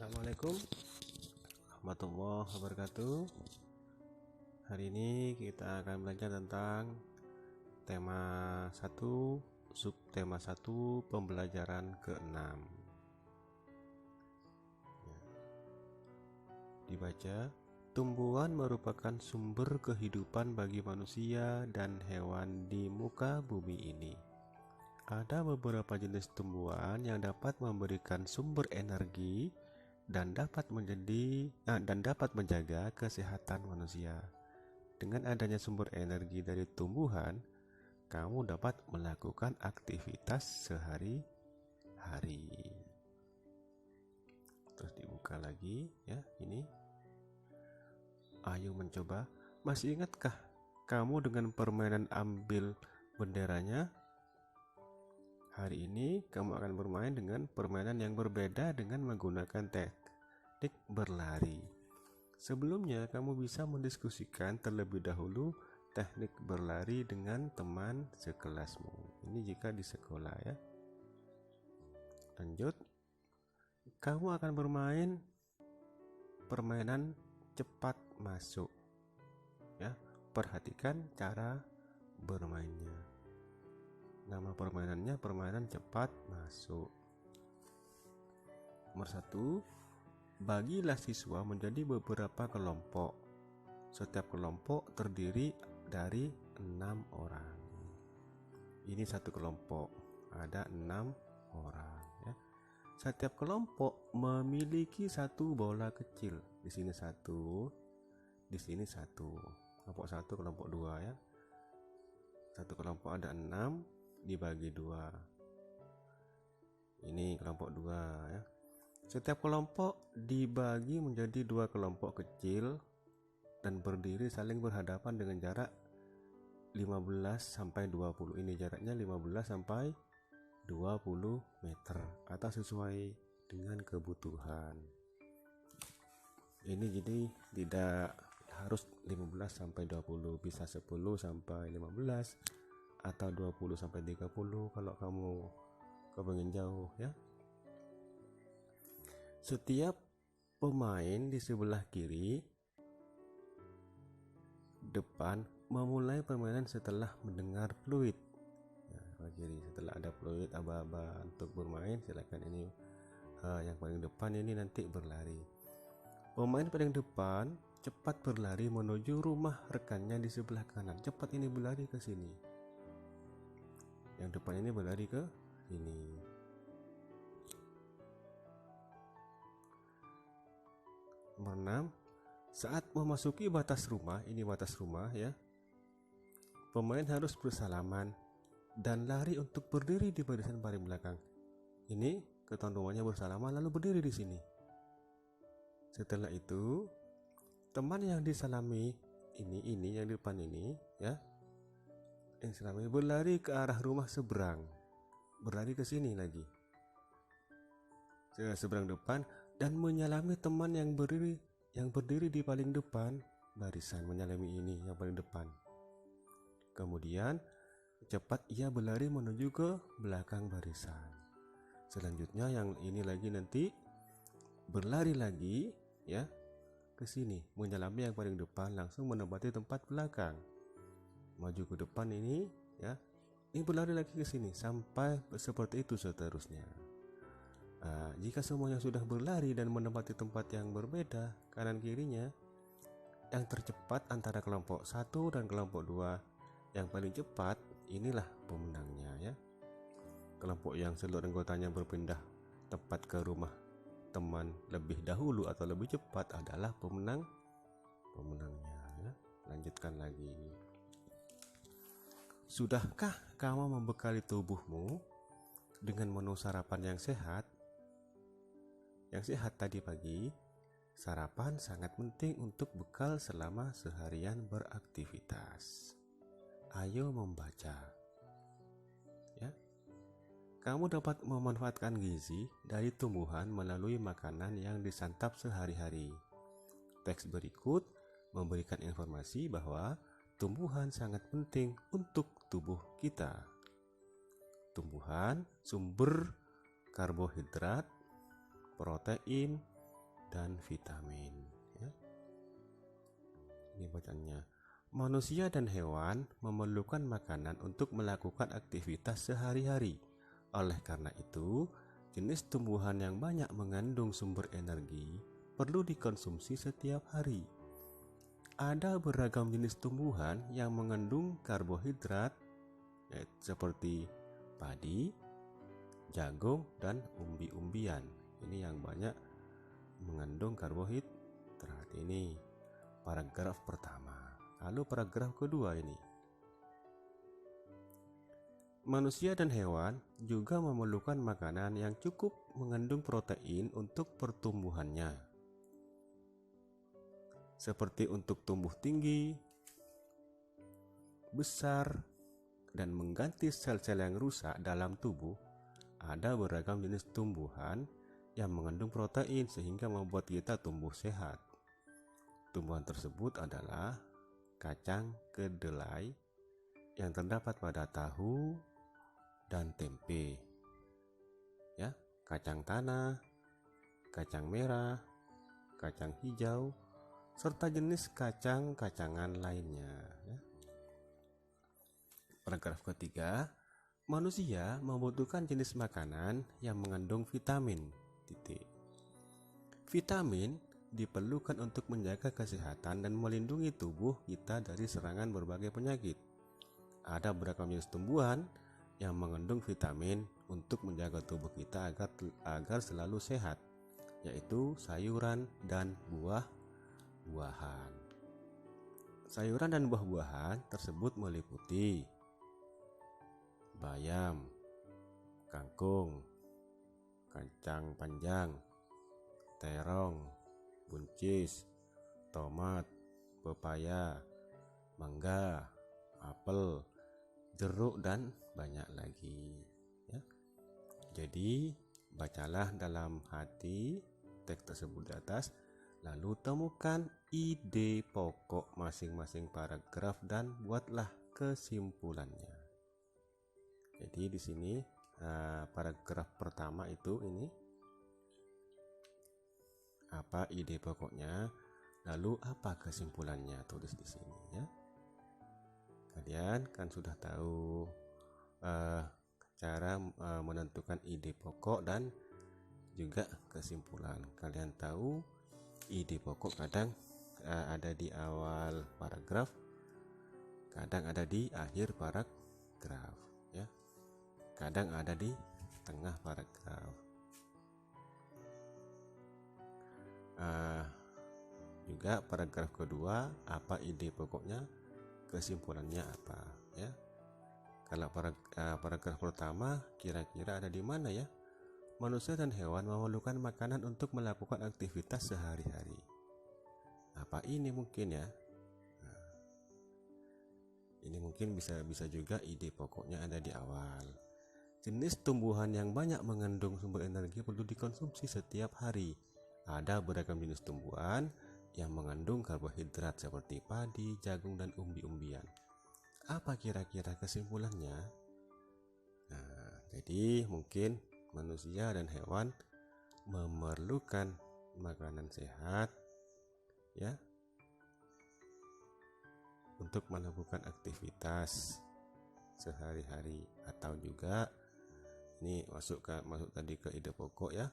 Assalamualaikum warahmatullahi wabarakatuh. Hari ini kita akan belajar tentang tema 1, subtema 1, pembelajaran ke-6. Dibaca, tumbuhan merupakan sumber kehidupan bagi manusia dan hewan di muka bumi ini. Ada beberapa jenis tumbuhan yang dapat memberikan sumber energi dan dapat menjaga kesehatan manusia. Dengan adanya sumber energi dari tumbuhan, kamu dapat melakukan aktivitas sehari-hari. Terus dibuka lagi ya, ini. Ayo mencoba. Masih ingatkah kamu dengan permainan ambil benderanya? Hari ini kamu akan bermain dengan permainan yang berbeda dengan menggunakan teknik berlari. Sebelumnya kamu bisa mendiskusikan terlebih dahulu teknik berlari dengan teman sekelasmu. Ini jika di sekolah ya. Lanjut, kamu akan bermain permainan cepat masuk. Ya, perhatikan cara bermainnya. Nama permainannya permainan cepat masuk. Nomor 1, bagilah siswa menjadi beberapa kelompok. Setiap kelompok terdiri dari 6 orang. Ini satu kelompok, ada 6 orang ya. Setiap kelompok memiliki satu bola kecil. Di sini satu, di sini satu. Kelompok 1, kelompok 2 ya. Satu kelompok ada 6 dibagi 2. Ini kelompok 2 ya. Setiap kelompok dibagi menjadi 2 kelompok kecil dan berdiri saling berhadapan dengan jarak 15 sampai 20. Ini jaraknya 15 sampai 20 meter atau sesuai dengan kebutuhan. Ini jadi tidak harus 15 sampai 20, bisa 10 sampai 15 atau 20 sampai 30 kalau kamu kepengen jauh ya. Setiap pemain di sebelah kiri depan memulai permainan setelah mendengar fluid. Ya, kiri setelah ada fluid aba-aba untuk bermain, silakan ini yang paling depan ini nanti berlari. Pemain paling depan cepat berlari menuju rumah rekannya di sebelah kanan. Cepat ini berlari ke sini. Yang depan ini berlari ke sini. Nomor 6, saat memasuki batas rumah, ini batas rumah ya. Pemain harus bersalaman dan lari untuk berdiri di barisan paling belakang. Ini ketentuan rumahnya bersalaman lalu berdiri di sini. Setelah itu, teman yang disalami ini yang di depan ini ya. Yang selama berlari ke arah rumah seberang, berlari ke sini lagi, seberang depan, dan menyalami teman yang berdiri di paling depan barisan, menyalami ini yang paling depan. Kemudian cepat ia berlari menuju ke belakang barisan. Selanjutnya yang ini lagi nanti berlari lagi ya ke sini, menyalami yang paling depan, langsung menempati tempat belakang. Maju ke depan ini ya. Ini berlari lagi ke sini sampai seperti itu seterusnya. Jika semuanya sudah berlari dan menempati tempat yang berbeda kanan kirinya, yang tercepat antara kelompok 1 dan kelompok 2, yang paling cepat inilah pemenangnya ya. Kelompok yang seluruh anggotanya berpindah tepat ke rumah teman lebih dahulu atau lebih cepat adalah pemenangnya ya. Lanjutkan lagi. Sudahkah kamu membekali tubuhmu dengan menu sarapan yang sehat? Yang sehat tadi pagi, sarapan sangat penting untuk bekal selama seharian beraktivitas. Ayo membaca. Ya. Kamu dapat memanfaatkan gizi dari tumbuhan melalui makanan yang disantap sehari-hari. Teks berikut memberikan informasi bahwa tumbuhan sangat penting untuk tubuh kita. Tumbuhan sumber karbohidrat, protein, dan vitamin. Ya. Ini bacaannya. Manusia dan hewan memerlukan makanan untuk melakukan aktivitas sehari-hari. Oleh karena itu, jenis tumbuhan yang banyak mengandung sumber energi perlu dikonsumsi setiap hari. Ada beragam jenis tumbuhan yang mengandung karbohidrat, seperti padi, jagung, dan umbi-umbian. Ini yang banyak mengandung karbohidrat. Ini paragraf pertama. Lalu paragraf kedua ini. Manusia dan hewan juga memerlukan makanan yang cukup mengandung protein untuk pertumbuhannya. Seperti untuk tumbuh tinggi, besar, dan mengganti sel-sel yang rusak dalam tubuh, ada beragam jenis tumbuhan yang mengandung protein sehingga membuat kita tumbuh sehat. Tumbuhan tersebut adalah kacang kedelai yang terdapat pada tahu dan tempe, ya, kacang tanah, kacang merah, kacang hijau, serta jenis kacang-kacangan lainnya. Ya. Paragraf ketiga, manusia membutuhkan jenis makanan yang mengandung vitamin. Vitamin diperlukan untuk menjaga kesehatan dan melindungi tubuh kita dari serangan berbagai penyakit. Ada beragam jenis tumbuhan yang mengandung vitamin untuk menjaga tubuh kita agar selalu sehat, yaitu sayuran dan buah-buahan. Sayuran dan buah-buahan tersebut meliputi bayam, kangkung, kacang panjang, terong, buncis, tomat, pepaya, mangga, apel, jeruk, dan banyak lagi. Ya. Jadi bacalah dalam hati teks tersebut di atas, lalu temukan ide pokok masing-masing paragraf dan buatlah kesimpulannya. Jadi di sini paragraf pertama itu ini apa ide pokoknya, lalu apa kesimpulannya, tulis di sini ya. Kalian kan sudah tahu cara menentukan ide pokok dan juga kesimpulan. Kalian tahu ide pokok kadang ada di awal paragraf, kadang ada di akhir paragraf ya. Kadang ada di tengah paragraf. Juga paragraf kedua, apa ide pokoknya, kesimpulannya apa ya. Kalau paragraf pertama kira-kira ada di mana ya? Manusia dan hewan memerlukan makanan untuk melakukan aktivitas sehari-hari. Apa ini mungkin ya? Ini mungkin bisa juga ide pokoknya ada di awal. Jenis tumbuhan yang banyak mengandung sumber energi perlu dikonsumsi setiap hari. Ada beragam jenis tumbuhan yang mengandung karbohidrat seperti padi, jagung, dan umbi-umbian. Apa kira-kira kesimpulannya? Nah, jadi mungkin manusia dan hewan memerlukan makanan sehat ya untuk melakukan aktivitas sehari-hari, atau juga ini masuk tadi ke ide pokok ya.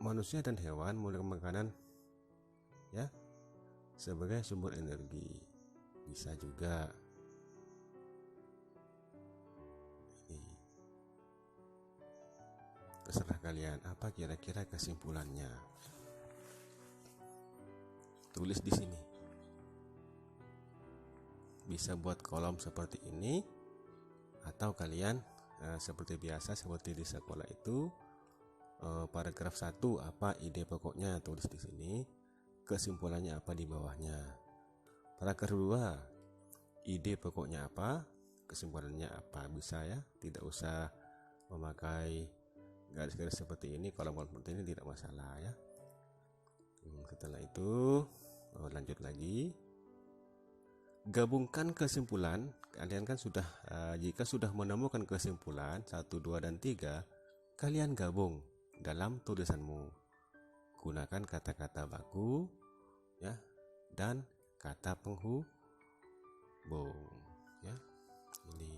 Manusia dan hewan memerlukan makanan ya sebagai sumber energi. Bisa juga ini terserah kalian, apa kira-kira kesimpulannya, tulis di sini. Bisa buat kolom seperti ini, atau kalian seperti biasa, seperti di sekolah itu, paragraf 1 apa ide pokoknya, tulis di sini, kesimpulannya apa di bawahnya. Paragraf 2 ide pokoknya apa, kesimpulannya apa. Bisa ya, tidak usah memakai garis-garis seperti ini, kolom-kolom seperti ini tidak masalah ya. Setelah itu lanjut lagi, gabungkan kesimpulan. Kalian kan sudah jika sudah menemukan kesimpulan 1, 2, dan 3, kalian gabung dalam tulisanmu. gunakan kata-kata baku ya dan kata penghubung ya. Ini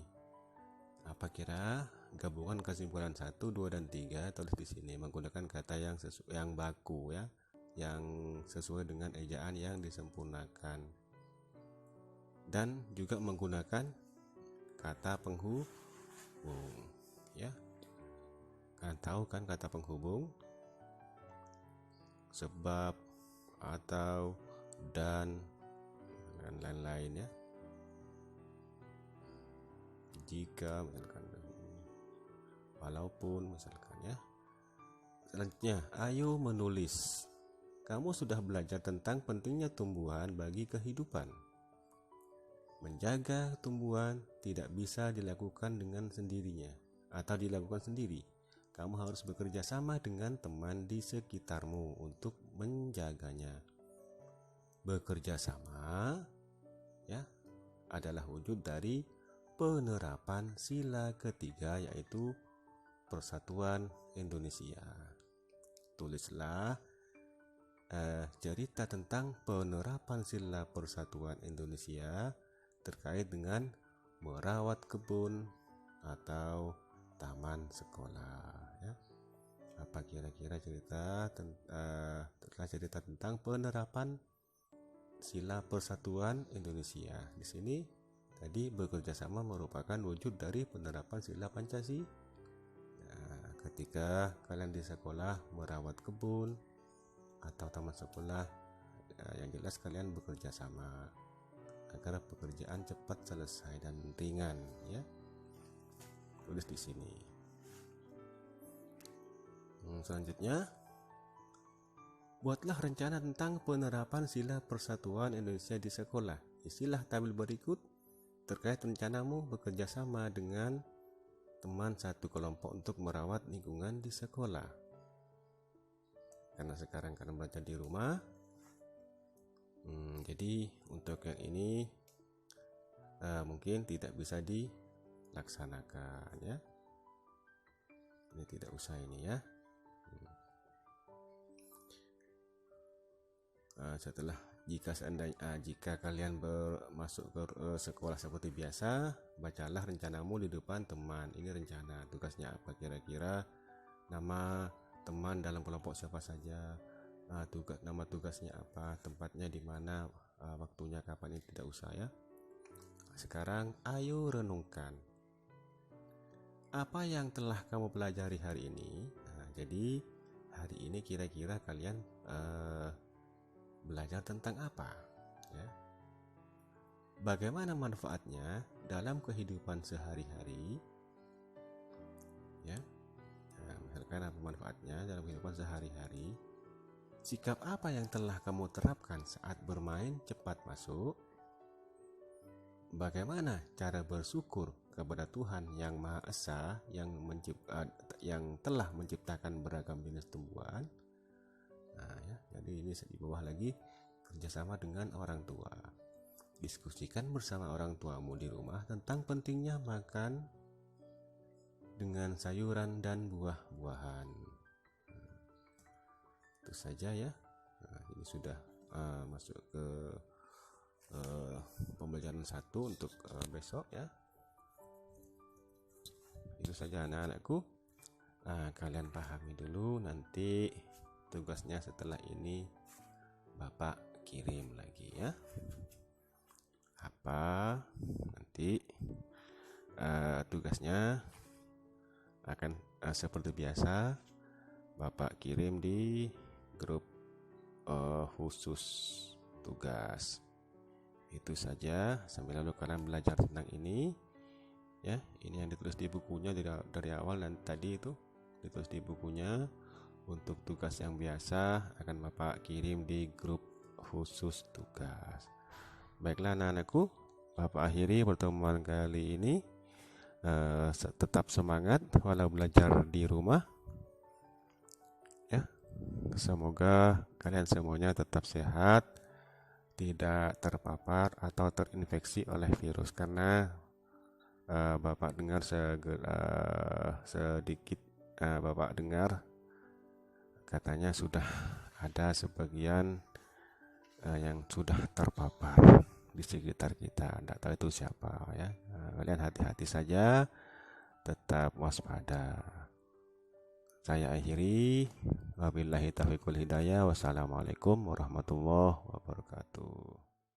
apa kira gabungan kesimpulan 1, 2 dan 3 tulis di sini menggunakan kata yang baku ya, yang sesuai dengan ejaan yang disempurnakan, dan juga menggunakan kata penghubung ya. Kalian tahu kan kata penghubung? Sebab, atau, dan lain-lain ya. Jika misalkan, walaupun misalkan ya. Selanjutnya, ayo menulis. Kamu sudah belajar tentang pentingnya tumbuhan bagi kehidupan. Menjaga tumbuhan tidak bisa dilakukan dengan sendirinya atau dilakukan sendiri. Kamu harus bekerja sama dengan teman di sekitarmu untuk menjaganya. Bekerja sama ya adalah wujud dari penerapan sila ketiga, yaitu Persatuan Indonesia. Tulislah cerita tentang penerapan sila Persatuan Indonesia terkait dengan merawat kebun atau taman sekolah ya. Apa kira-kira cerita tentang penerapan sila Persatuan Indonesia? Di sini tadi bekerja sama merupakan wujud dari penerapan sila Pancasila. Nah, ketika kalian di sekolah merawat kebun atau taman sekolah, yang jelas kalian bekerja sama agar pekerjaan cepat selesai dan ringan ya. Tulis di sini. Selanjutnya, buatlah rencana tentang penerapan sila Persatuan Indonesia di sekolah. Isilah tabel berikut terkait rencanamu bekerja sama dengan teman satu kelompok untuk merawat lingkungan di sekolah. Karena sekarang kalian belajar di rumah, jadi untuk yang ini mungkin tidak bisa dilaksanakan ya. Ini tidak usah ini ya. Setelah jika kalian masuk ke sekolah seperti biasa, bacalah rencanamu di depan teman. Ini rencana, tugasnya apa kira-kira, nama teman dalam kelompok siapa saja, nama tugasnya apa, tempatnya di mana, waktunya kapan, ini tidak usah ya. Sekarang ayo renungkan apa yang telah kamu pelajari hari ini. Jadi hari ini kira-kira kalian belajar tentang apa ya? Bagaimana manfaatnya dalam kehidupan sehari-hari ya? Misalkan apa manfaatnya dalam kehidupan sehari-hari? Sikap apa yang telah kamu terapkan saat bermain cepat masuk? Bagaimana cara bersyukur kepada Tuhan yang Maha Esa yang telah menciptakan beragam jenis tumbuhan? Ya, jadi ini di bawah lagi, kerjasama dengan orang tua. Diskusikan bersama orang tuamu di rumah tentang pentingnya makan dengan sayuran dan buah-buahan. Itu saja ya. Ini sudah masuk ke pembelajaran 1 untuk besok ya. Itu saja anak-anakku. Kalian pahami dulu, nanti tugasnya setelah ini Bapak kirim lagi ya. Apa nanti tugasnya akan seperti biasa Bapak kirim di grup khusus tugas. Itu saja, sambil lalu kalian belajar tentang ini ya. Ini yang ditulis di bukunya dari awal, dan tadi itu ditulis di bukunya. Untuk tugas yang biasa akan Bapak kirim di grup khusus tugas. Baiklah anak-anakku, Bapak akhiri pertemuan kali ini. Tetap semangat walau belajar di rumah ya. Semoga kalian semuanya tetap sehat, tidak terpapar atau terinfeksi oleh virus. Karena Bapak dengar sedikit, Bapak dengar katanya sudah ada sebagian yang sudah terpapar di sekitar kita, tidak tahu itu siapa ya. Kalian hati-hati saja, tetap waspada. Saya akhiri, wabillahi taufiq wal hidayah, wassalamualaikum warahmatullahi wabarakatuh.